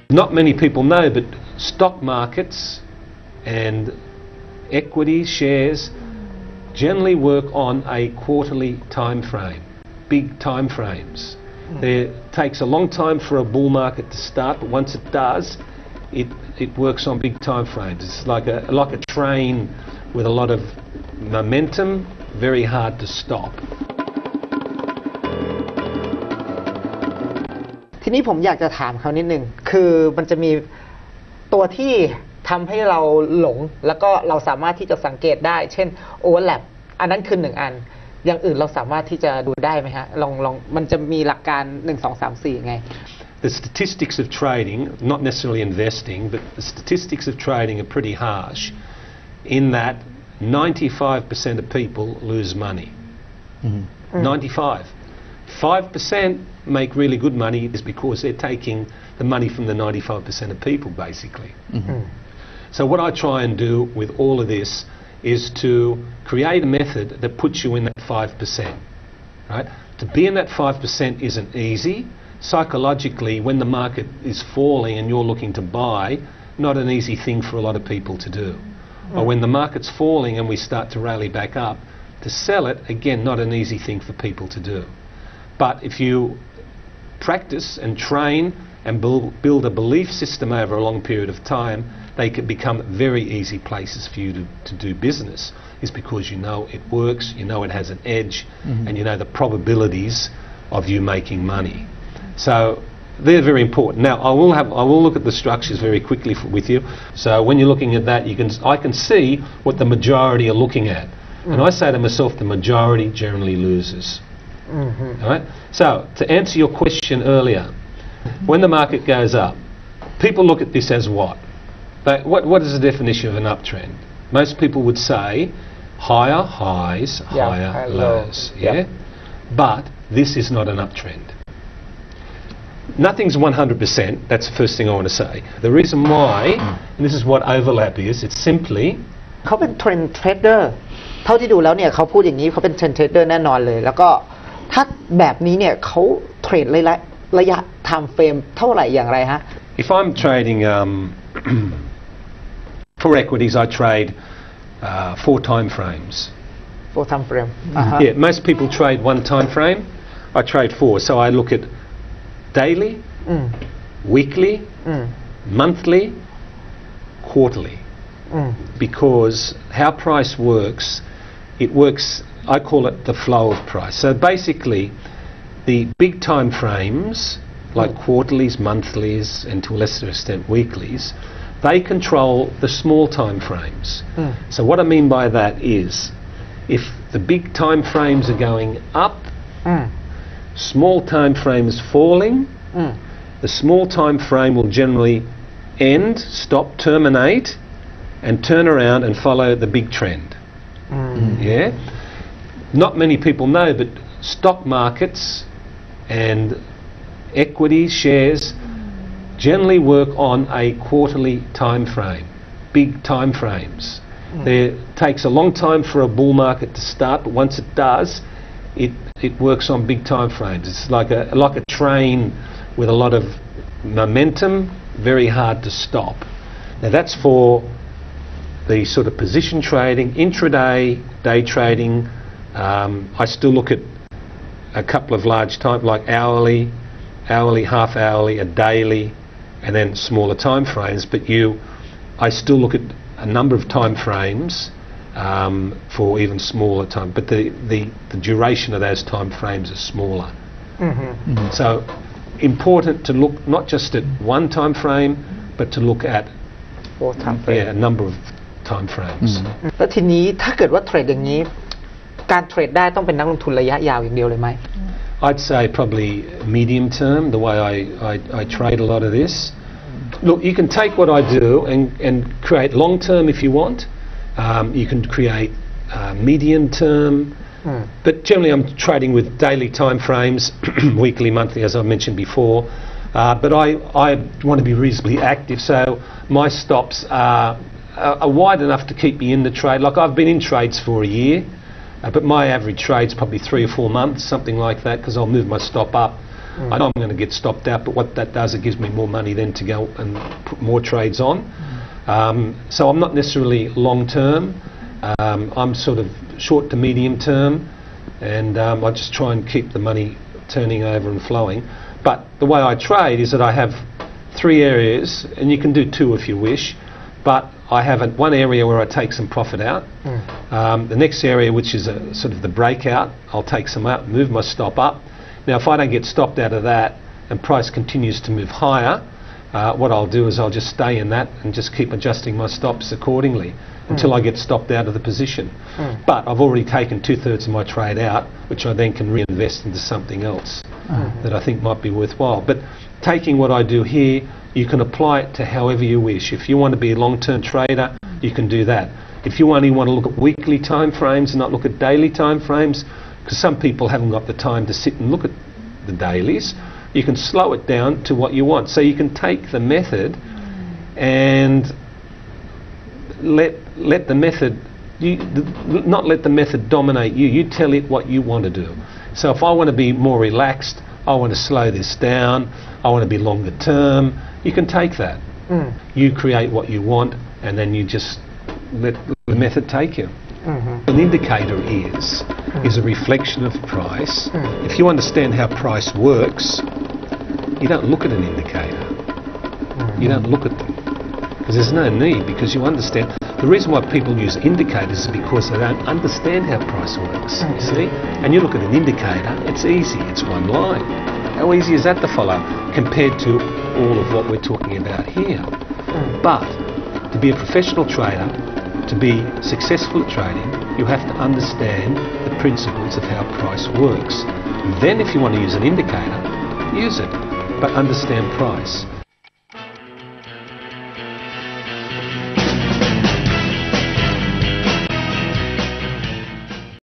Not many people know, but stock markets and equity shares generally work on a quarterly time frame, big time frames. It takes a long time for a bull market to start, but once it does, it works on big time frames. It's like a train with a lot of momentum, very hard to stop. ทีนี้ผมอยากจะถามเขานิดนึงคือมันจะมีตัวที่ทำให้เราหลงแล้วก็เราสามารถที่จะสังเกตได้เช่น overlap อันนั้นคือ1อันอย่างอื่นเราสามารถที่จะดูได้ไหมฮะลองมันจะมีหลักการ1 2 3 4ไง The statistics of trading, not necessarily investing, but the statistics of trading are pretty harsh in that 95% of people lose money. 95. 5% make really good money is because they're taking the money from the 95% of people, basically. So what I try and do with all of this is to create a method that puts you in that 5%. Right? To be in that 5% isn't easy. Psychologically, when the market is falling and you're looking to buy, not an easy thing for a lot of people to do. Or when the market's falling and we start to rally back up, to sell it, again, not an easy thing for people to do. But if you practice and train and build a belief system over a long period of time, they can become very easy places for you to do business. Is because you know it works, you know it has an edge, and you know the probabilities of you making money. So they're very important. Now I will look at the structures very quickly with you. So when you're looking at that, I can see what the majority are looking at, and I say to myself, the majority generally loses. All right. So to answer your question earlier, when the market goes up, people look at this as what? What is the definition of an uptrend? Most people would say higher highs, higher lows. Yeah. But this is not an uptrend. Nothing's 100%. That's the first thing I want to say. The reason why, and this is what overlap is, it's simply เขาเป็นเทรนด์เทรดเดอร์เท่าที่ดูแล้วเนี่ยเขาพูดอย่างนี้เขาเป็นเทรนด์เทรดเดอร์แน่นอนเลยแล้วก็ถ้าแบบนี้เนี่ยเขาเทรดระยะ time frame เท่าไหร่อย่างไรฮะ If I'm trading for equities, I trade 4 time frames. 4 time frame. Yeah, most people trade 1 time frame. I trade 4. So I look at daily, weekly, monthly, quarterly. Because how price works, it works, I call it the flow of price. So basically, the big time frames, like quarterlies, monthlies, and to a lesser extent weeklies, they control the small time frames. So what I mean by that is, if the big time frames are going up, small time frames falling, the small time frame will generally end, stop, terminate, and turn around and follow the big trend. Yeah? Not many people know, but stock markets and equity shares generally work on a quarterly time frame, big time frames. It takes a long time for a bull market to start, but once it does, it works on big time frames. It's like a train with a lot of momentum, very hard to stop. Now that's for the sort of position trading, intraday, day trading. I still look at a couple of large time, like hourly, half hourly, a daily, and then smaller time frames. But I still look at a number of time frames for even smaller time. But the duration of those time frames is smaller. So important to look not just at 1 time frame, but to look at 4 time frame. A number of time frames. แล้วทีนี้ถ้าเกิดว่าเทรดอย่างนี้การเทรดได้ต้องเป็นนักลงทุนระยะยาวอย่างเดียวเลยไหม I'd say probably medium term, the way I trade a lot of this. Look, you can take what I do and create long term if you want. You can create medium term. But generally I'm trading with daily time frames, weekly, monthly, as I mentioned before. But I want to be reasonably active, so my stops are wide enough to keep me in the trade. Like I've been in trades for a year, but my average trade's probably 3 or 4 months, something like that, because I'll move my stop up I know I'm going to get stopped out, but what that does, it gives me more money then to go and put more trades on. So I'm not necessarily long term. I'm sort of short to medium term, and I just try and keep the money turning over and flowing. But the way I trade is that I have 3 areas, and you can do 2 if you wish, but I have one area where I take some profit out. The next area, which is a sort of the breakout, I'll take some out, move my stop up. Now if I don't get stopped out of that and price continues to move higher, what I'll do is I'll just stay in that and just keep adjusting my stops accordingly until I get stopped out of the position. But I've already taken 2/3 of my trade out, which I then can reinvest into something else that I think might be worthwhile. But taking what I do here, you can apply it to however you wish. If you want to be a long-term trader, you can do that. If you only want to look at weekly time frames and not look at daily time frames, because some people haven't got the time to sit and look at the dailies, you can slow it down to what you want. So you can take the method and let the method, not let the method dominate you. You tell it what you want to do. So if I want to be more relaxed, I want to slow this down, I want to be longer term, you can take that. You create what you want, and then you just let the method take you. An indicator is a reflection of price. If you understand how price works, you don't look at an indicator. You don't look at them. Because there's no need, because you understand. The reason why people use indicators is because they don't understand how price works, you see? And you look at an indicator, it's easy, it's one line. How easy is that to follow compared to all of what we're talking about here? But to be a professional trader, to be successful at trading, you have to understand the principles of how price works. Then if you want to use an indicator, use it, but understand price.